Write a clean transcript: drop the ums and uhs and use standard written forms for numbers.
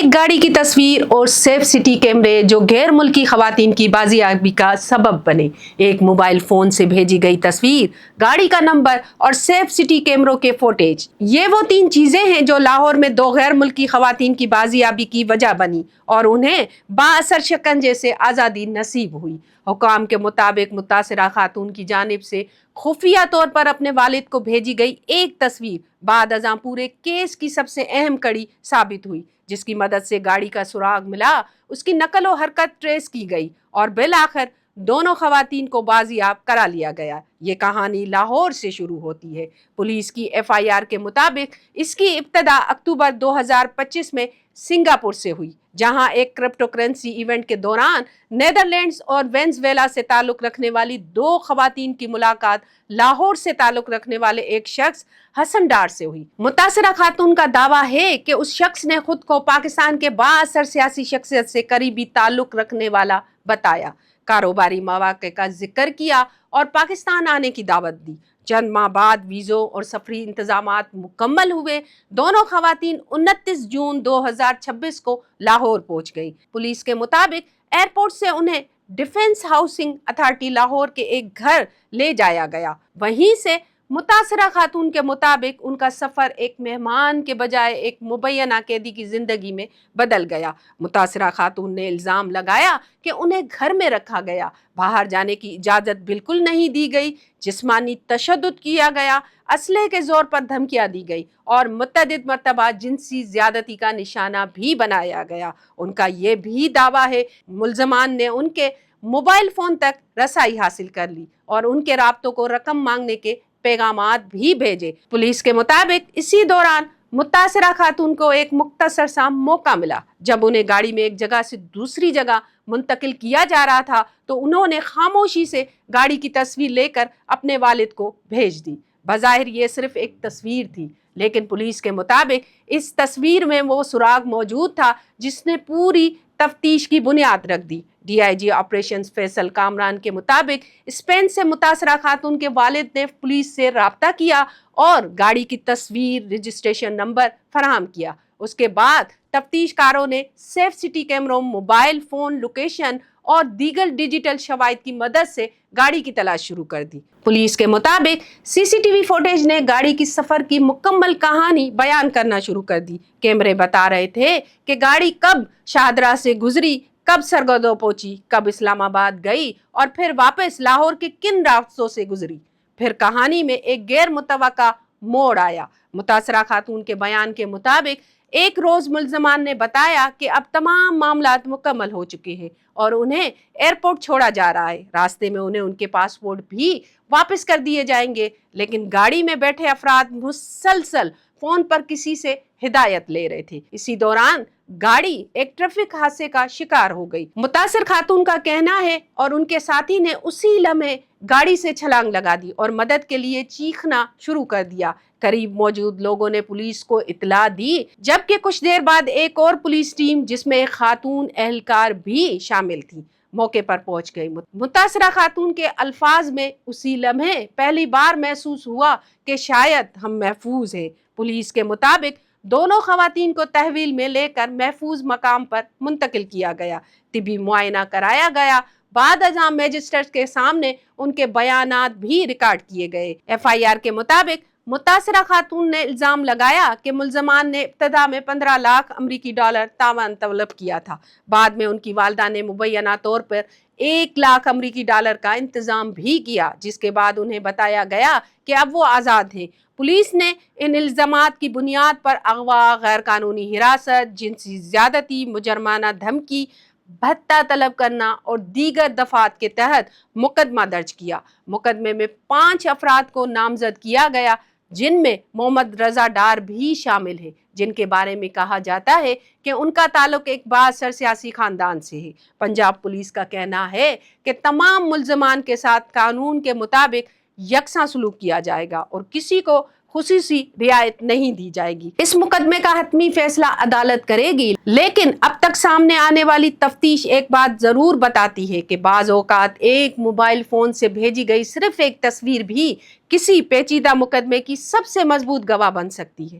एक गाड़ी की तस्वीर और सेफ सिटी कैमरे जो गैर मुल्की खवातीन की बाजियाबी का सबब बने। एक मोबाइल फोन से भेजी गई तस्वीर, गाड़ी का नंबर और सेफ सिटी कैमरों के फुटेज, ये वो तीन चीजें हैं जो लाहौर में दो गैर मुल्की खवातीन की बाजियाबी की वजह बनी और उन्हें बाअसर शिकंजे से आज़ादी नसीब हुई। हुकाम के मुताबिक मुतासिरा खातून की जानिब से खुफिया तौर पर अपने वालिद को भेजी गई एक तस्वीर बाद अज़ां पूरे केस की सबसे अहम कड़ी साबित हुई, जिसकी मदद से गाड़ी का सुराग मिला, उसकी नकल व हरकत ट्रेस की गई और बिल आखिर दोनों खवातीन को बाजियाब करा लिया गया। ये कहानी लाहौर से शुरू होती है। पुलिस की FIR के मुताबिक इसकी इब्तदा अक्टूबर 2025 में सिंगापुर से हुई, जहां एक क्रिप्टो करेंसी इवेंट के दौरान नेदरलैंड्स और वेनेजुएला से ताल्लुक रखने वाली दो खवातीन की मुलाकात लाहौर से ताल्लुक रखने वाले एक शख्स हसन डार से हुई। मुतासिरा खातून का दावा है कि उस शख्स ने खुद को पाकिस्तान के बाअसर सियासी शख्सियत से करीबी ताल्लुक रखने वाला बताया, कारोबारी मौके का जिक्र किया और पाकिस्तान आने की दावत दी। चंद माह बाद वीज़ों और सफरी इंतजामात मुकम्मल हुए। दोनों खवातीन 29 जून 2026 को लाहौर पहुंच गई। पुलिस के मुताबिक एयरपोर्ट से उन्हें डिफेंस हाउसिंग अथॉरिटी लाहौर के एक घर ले जाया गया। वहीं से मुतासिरा खातून के मुताबिक उनका सफ़र एक मेहमान के बजाय एक मुबैना कैदी की ज़िंदगी में बदल गया। मुतासिरा खातून ने इल्ज़ाम लगाया कि उन्हें घर में रखा गया, बाहर जाने की इजाज़त बिल्कुल नहीं दी गई, जिस्मानी तशद्दुद किया गया, असलहे के ज़ोर पर धमकियाँ दी गई और मुतअद्दिद मरतबा जिनसी ज़्यादती का निशाना भी बनाया गया। उनका ये भी दावा है मुल्ज़मान ने उनके मोबाइल फ़ोन तक रसाई हासिल कर ली और उनके राब्तों को रकम मांगने के पैगामात भी भेजे। पुलिस के मुताबिक इसी दौरान मुतासिरा खातून को एक मुख्तसर सा मौका मिला। जब उन्हें गाड़ी में एक जगह से दूसरी जगह मुंतकिल किया जा रहा था तो उन्होंने खामोशी से गाड़ी की तस्वीर लेकर अपने वालिद को भेज दी। बज़ाहिर ये सिर्फ एक तस्वीर थी, लेकिन पुलिस के मुताबिक इस तस्वीर में वो सुराग मौजूद था जिसने पूरी तफ्तीश की बुनियाद रख दी। DIG ऑपरेशंस फैसल कामरान के मुताबिक स्पेन से मुतासिरा खातून के वालिद ने पुलिस से राब्ता किया और गाड़ी की तस्वीर, रजिस्ट्रेशन नंबर फराहम किया। उसके बाद तफ्तीशकारों ने सेफ सिटी कैमरों, मोबाइल फोन लोकेशन और दीगर डिजिटल शवाहिद की मदद से गाड़ी की तलाश शुरू कर दी। पुलिस के मुताबिक CCTV फुटेज ने गाड़ी की सफर की मुकम्मल कहानी बयान करना शुरू कर दी। कैमरे बता रहे थे कि गाड़ी कब शाहदरा से गुजरी, कब सरगोदा पहुंची, कब इस्लामाबाद गई और फिर वापस लाहौर के किन रास्तों से गुजरी। फिर कहानी में एक गैर मुतवक्का मोड़ आया। मुतासिरा खातून के बयान के मुताबिक एक रोज मुल्ज़मान ने बताया कि अब तमाम मामलात मुकम्मल हो चुके हैं और उन्हें एयरपोर्ट छोड़ा जा रहा है। रास्ते में उन्हें उनके पासपोर्ट भी वापस कर दिए जाएंगे, लेकिन गाड़ी में बैठे अफराद मुसलसल फोन पर किसी से हिदायत ले रहे थे। इसी दौरान गाड़ी एक ट्रैफिक हादसे का शिकार हो गई। मुतासिर खातून का कहना है और उनके साथी ने उसी लम्हे गाड़ी से छलांग लगा दी और मदद के लिए चीखना शुरू कर दिया। करीब मौजूद लोगों ने पुलिस को इत्तला दी, जबकि कुछ देर बाद एक और पुलिस टीम जिसमें एक खातून एहलकार भी शामिल थी मौके पर पहुंच गई। मुतासिरा खातून के अल्फाज में उसी लम्हे पहली बार महसूस हुआ कि शायद हम महफूज हैं। पुलिस के मुताबिक दोनों खवातीन को तहवील में लेकर महफूज मकाम पर मुंतकिल किया गया, तिबी मुआयना कराया गया। बाद अज़ां मैजिस्ट्रेट के सामने उनके बयानात भी रिकॉर्ड किए गए। FIR के मुताबिक मुतासिरा खातून ने इल्ज़ाम लगाया कि मुल्ज़मान ने इब्तदा में 15 लाख अमरीकी डॉलर तावान तलब किया था। बाद में उनकी वालदा ने मुबैना तौर पर 1 लाख अमरीकी डॉलर का इंतज़ाम भी किया, जिसके बाद उन्हें बताया गया कि अब वो आज़ाद हैं। पुलिस ने इन इल्ज़ामात की बुनियाद पर अगवा, गैर कानूनी हिरासत, जिनसी ज़्यादती, मुजरमाना धमकी, भत्ता तलब करना और दीगर दफात के तहत मुकदमा दर्ज किया। मुकदमे में 5 अफराद को नामजद किया गया, जिनमें मोहम्मद रजा डार भी शामिल है, जिनके बारे में कहा जाता है कि उनका ताल्लुक एक बाअसर सियासी खानदान से है। पंजाब पुलिस का कहना है कि तमाम मुल्ज़मान के साथ कानून के मुताबिक यकसा सलूक किया जाएगा और किसी को खुसूसी रियायत नहीं दी जाएगी। इस मुकदमे का हतमी फैसला अदालत करेगी, लेकिन अब तक सामने आने वाली तफ्तीश एक बात जरूर बताती है कि बाज़ औक़ात एक मोबाइल फोन से भेजी गई सिर्फ एक तस्वीर भी किसी पेचीदा मुकदमे की सबसे मजबूत गवाह बन सकती है।